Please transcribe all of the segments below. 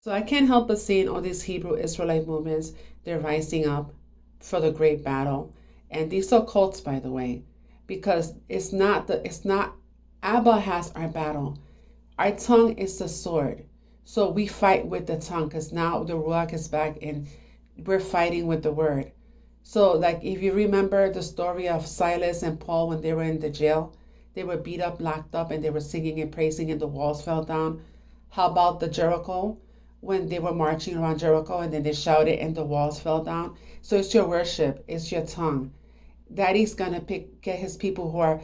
So I can't help but seeing all these Hebrew Israelite movements, they're rising up for the great battle. And these are cults, by the way, because it's not Abba has our battle. Our tongue is the sword. So we fight with the tongue because now the Ruach is back and we're fighting with the word. So, like, if you remember the story of Silas and Paul when they were in the jail, they were beat up, locked up, and they were singing and praising, and the walls fell down. How about the Jericho when they were marching around Jericho and then they shouted and the walls fell down? So, it's your worship, it's your tongue. Daddy's gonna get his people who are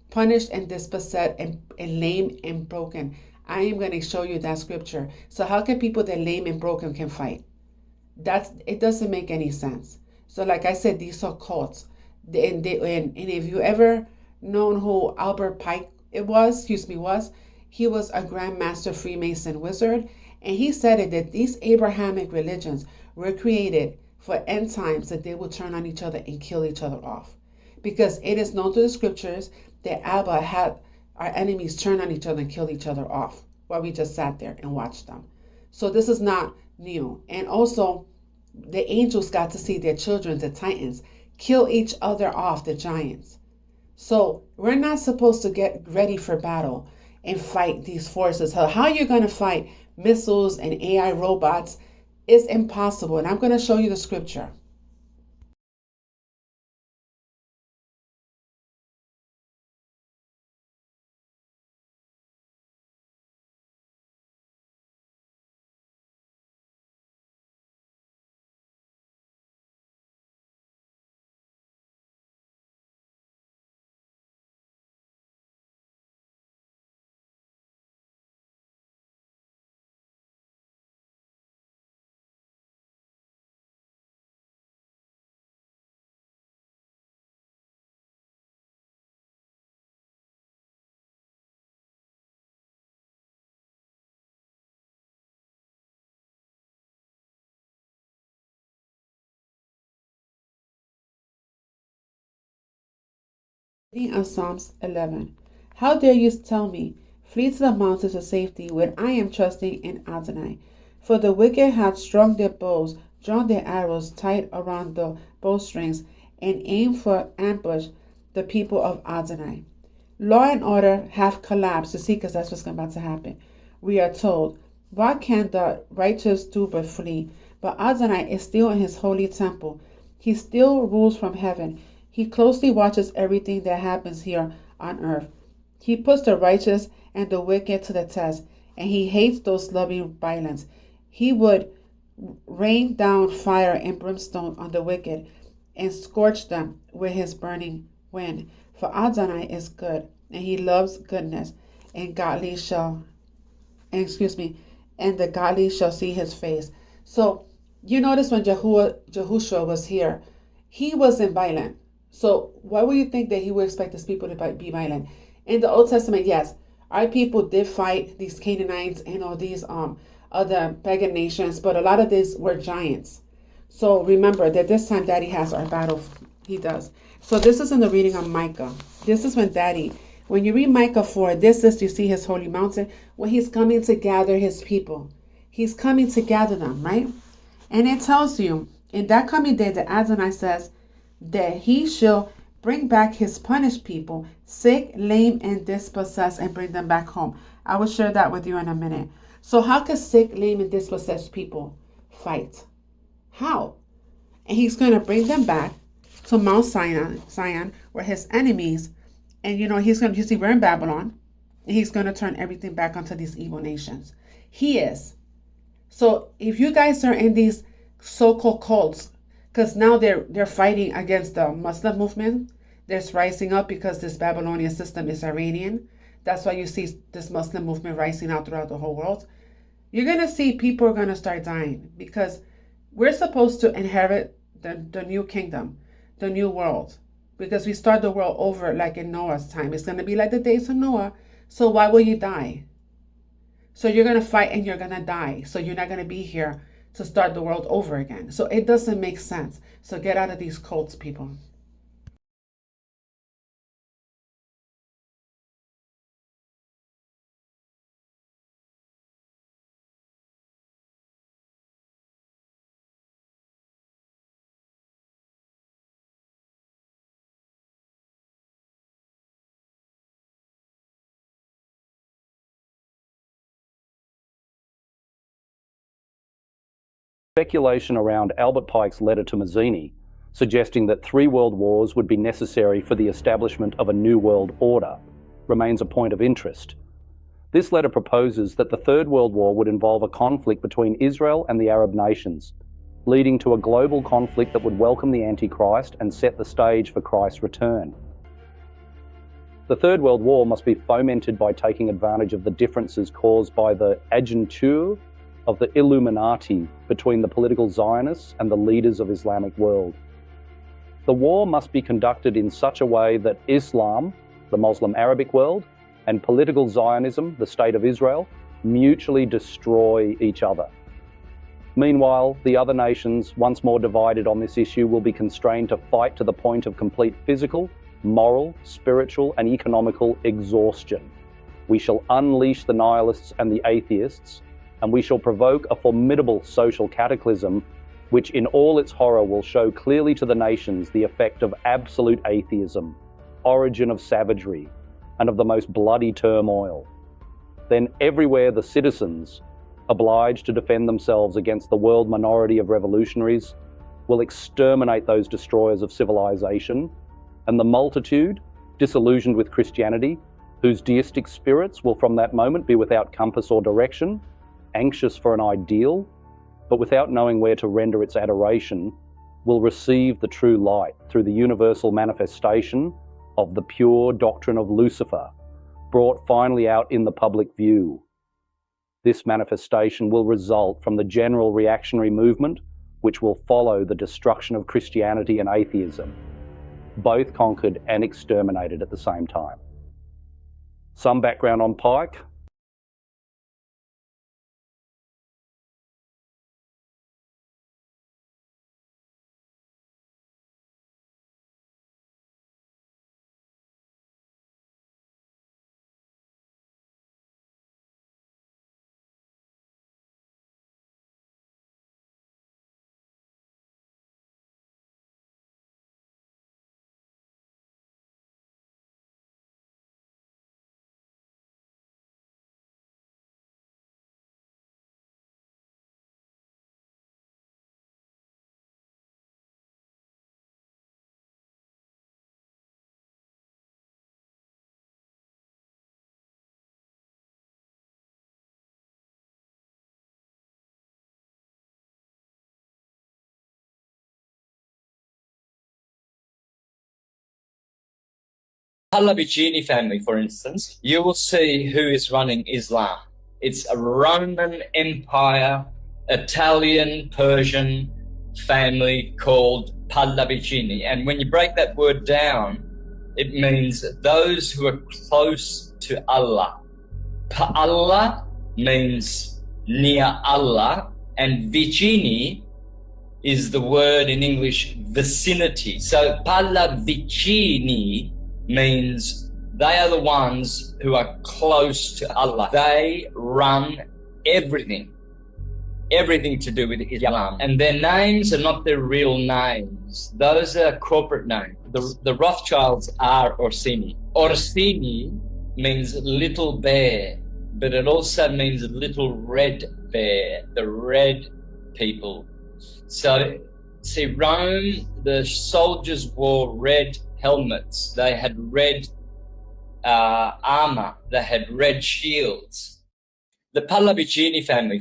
punished and dispossessed and lame and broken. I am going to show you that scripture. So how can people that lame and broken can fight? That's it doesn't make any sense. So like I said, these are cults. And if you ever known who Albert Pike it was, excuse me, was, he was a Grandmaster Freemason wizard, and he said it that these Abrahamic religions were created for end times that they will turn on each other and kill each other off. Because it is known through the scriptures that Abba had our enemies turn on each other and kill each other off while we just sat there and watched them. So this is not new. And also, the angels got to see their children, the Titans, kill each other off, the giants. So we're not supposed to get ready for battle and fight these forces. How you're going to fight missiles and AI robots is impossible. And I'm going to show you the scripture. Reading of Psalms 11. How dare you tell me, flee to the mountains of safety when I am trusting in Adonai? For the wicked have strung their bows, drawn their arrows tight around the bowstrings, and aimed for ambush the people of Adonai. Law and order have collapsed. You see, because that's what's about to happen. We are told, what can the righteous do but flee? But Adonai is still in his holy temple. He still rules from heaven. He closely watches everything that happens here on earth. He puts the righteous and the wicked to the test, and he hates those loving violence. He would rain down fire and brimstone on the wicked and scorch them with his burning wind. For Adonai is good, and he loves goodness, and godly shall, excuse me, and the godly shall see his face. So you notice when Jehoshua was here, he wasn't violent. So why would you think that he would expect his people to be violent? In the Old Testament, yes, our people did fight these Canaanites and all these other pagan nations, but a lot of these were giants. So remember that this time Daddy has our battle. He does. So this is in the reading of Micah. This is when Daddy, when you read Micah 4, this is, you see his holy mountain, when he's coming to gather his people. He's coming to gather them, right? And it tells you, in that coming day, that Adonai says that he shall bring back his punished people, sick, lame, and dispossessed, and bring them back home. I will share that with you in a minute. So how can sick, lame, and dispossessed people fight? How? And he's going to bring them back to Mount Zion, where his enemies, and he's going to, you see, we're in Babylon, and he's going to turn everything back onto these evil nations. He is. So if you guys are in these so-called cults, because now they're fighting against the Muslim movement, that's rising up because this Babylonian system is Iranian. That's why you see this Muslim movement rising out throughout the whole world. You're gonna see people are gonna start dying because we're supposed to inherit the new kingdom, the new world, because we start the world over like in Noah's time. It's gonna be like the days of Noah. So why will you die? So you're gonna fight and you're gonna die. So you're not gonna be here to start the world over again. So it doesn't make sense. So get out of these cults, people. speculation around Albert Pike's letter to Mazzini, suggesting that 3 world wars would be necessary for the establishment of a new world order, remains a point of interest. This letter proposes that the Third World War would involve a conflict between Israel and the Arab nations, leading to a global conflict that would welcome the Antichrist and set the stage for Christ's return. The Third World War must be fomented by taking advantage of the differences caused by the agentur of the Illuminati between the political Zionists and the leaders of Islamic world. The war must be conducted in such a way that Islam, the Muslim Arabic world, and political Zionism, the State of Israel, mutually destroy each other. Meanwhile, the other nations, once more divided on this issue, will be constrained to fight to the point of complete physical, moral, spiritual, and economical exhaustion. We shall unleash the nihilists and the atheists, and we shall provoke a formidable social cataclysm which in all its horror will show clearly to the nations the effect of absolute atheism, origin of savagery, and of the most bloody turmoil. Then everywhere the citizens, obliged to defend themselves against the world minority of revolutionaries, will exterminate those destroyers of civilization, and the multitude, disillusioned with Christianity, whose deistic spirits will from that moment be without compass or direction, anxious for an ideal, but without knowing where to render its adoration, will receive the true light through the universal manifestation of the pure doctrine of Lucifer, brought finally out in the public view. This manifestation will result from the general reactionary movement, which will follow the destruction of Christianity and atheism, both conquered and exterminated at the same time. Some background on Pike. Pallavicini family, for instance, you will see who is running Islam. It's a Roman Empire, Italian, Persian family called Pallavicini. And when you break that word down, it means those who are close to Allah. Allah means near Allah, and vicini is the word in English vicinity. So Pallavicini means they are the ones who are close to Allah. They run everything to do with Islam. And their names are not their real names. Those are corporate names. The Rothschilds are Orsini. Orsini means little bear, but it also means little red bear, the red people. So, see, Rome, the soldiers wore red helmets, they had red armor, they had red shields. The Pallavicini family.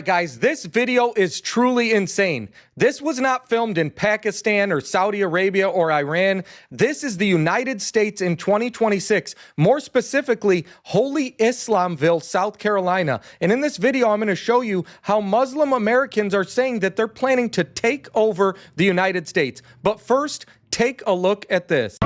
Guys, this video is truly insane. This was not filmed in Pakistan or Saudi Arabia or Iran. This is the United States in 2026, more specifically, Holy Islamville, South Carolina. And in this video, I'm going to show you how Muslim Americans are saying that they're planning to take over the United States. But first, take a look at this.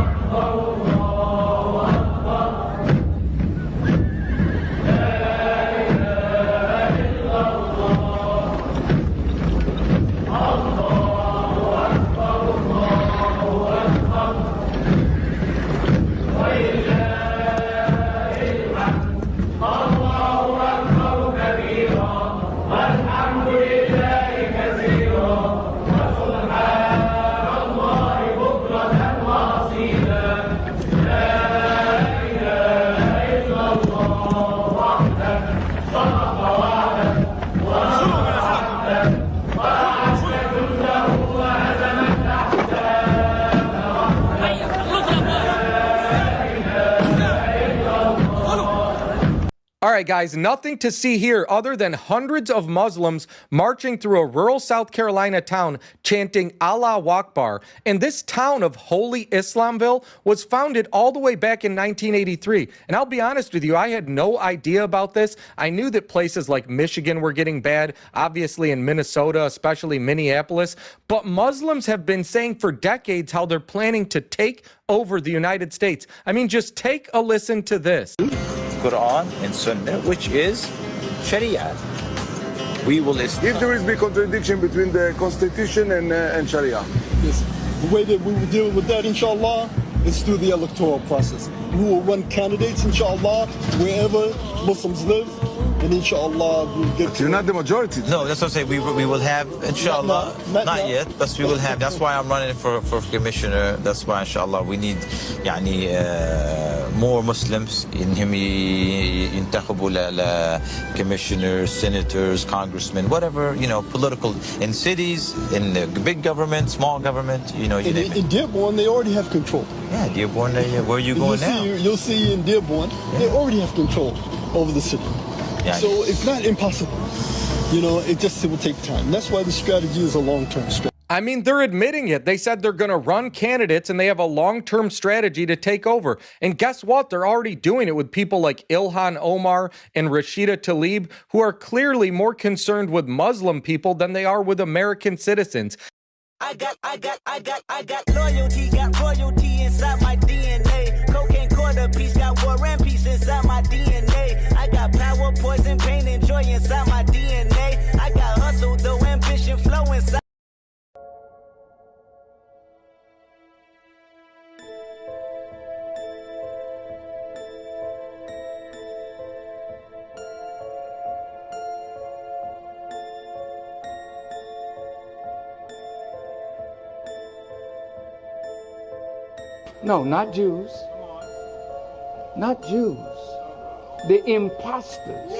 right, guys, nothing to see here other than hundreds of Muslims marching through a rural South Carolina town chanting Allah Akbar. And this town of Holy Islamville was founded all the way back in 1983. And I'll be honest with you, I had no idea about this. I knew that places like Michigan were getting bad, obviously in Minnesota, especially Minneapolis. But Muslims have been saying for decades how they're planning to take over the United States. I mean, just take a listen to this. Quran and Sunnah, which is Sharia. We will If there is a contradiction between the Constitution and Sharia. Yes. The way that we will deal with that, inshallah, is through the electoral process. We will run candidates, inshallah, wherever Muslims live, and inshallah we'll get to... You're not the majority. No, that's what I'm saying. We will have, inshallah, not yet, but we will have. That's why I'm running for commissioner. That's why, inshallah, we need more Muslims in him ينتخبوا commissioners, senators, congressmen, whatever, political, in cities, in the big government, small government, you name it. In Dearborn, they already have control. Yeah, Dearborn, where are you going now? You'll see in Dearborn, they already have control over the city. Yeah. So it's not impossible. It will take time. That's why the strategy is a long-term strategy. I mean, they're admitting it. They said they're going to run candidates and they have a long-term strategy to take over. And guess what? They're already doing it with people like Ilhan Omar and Rashida Tlaib, who are clearly more concerned with Muslim people than they are with American citizens. I got loyalty, got royalty inside my DNA. Cocaine quarter piece, got war and peace inside my DNA. I got power, poison, pain, and joy inside my DNA. I got hustle, though ambition, flow inside. No, not Jews. Not Jews. The imposters.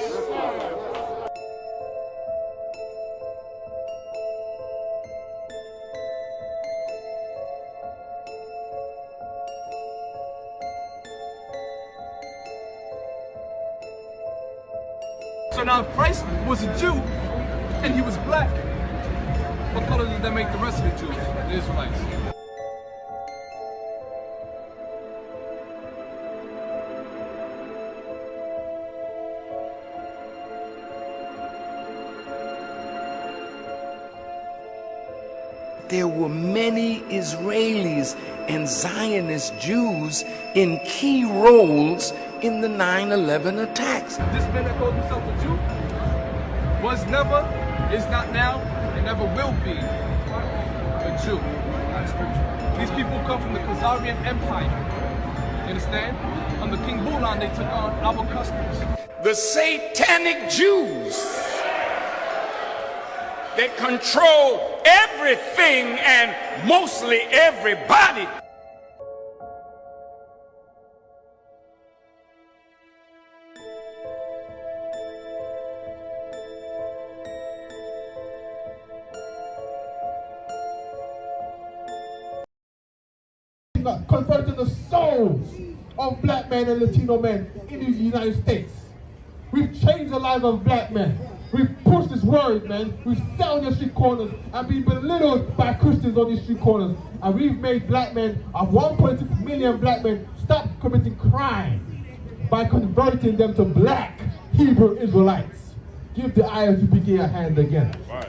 So now if Christ was a Jew and he was black, what color did that make the rest of the Jews, the Israelites? There were many Israelis and Zionist Jews in key roles in the 9/11 attacks. This man that called himself a Jew was never, is not now, and never will be a Jew. These people come from the Khazarian Empire. You understand? Under King Bulan, they took on our customs. The satanic Jews that control everything and mostly everybody. Converting the souls of black men and Latino men in the United States. We've changed the lives of black men. We've pushed this word, man. We've sat on the street corners and been belittled by Christians on these street corners. And we've made black men, 1.6 million black men, stop committing crime by converting them to black Hebrew Israelites. Give the ISUPK a hand again. Right.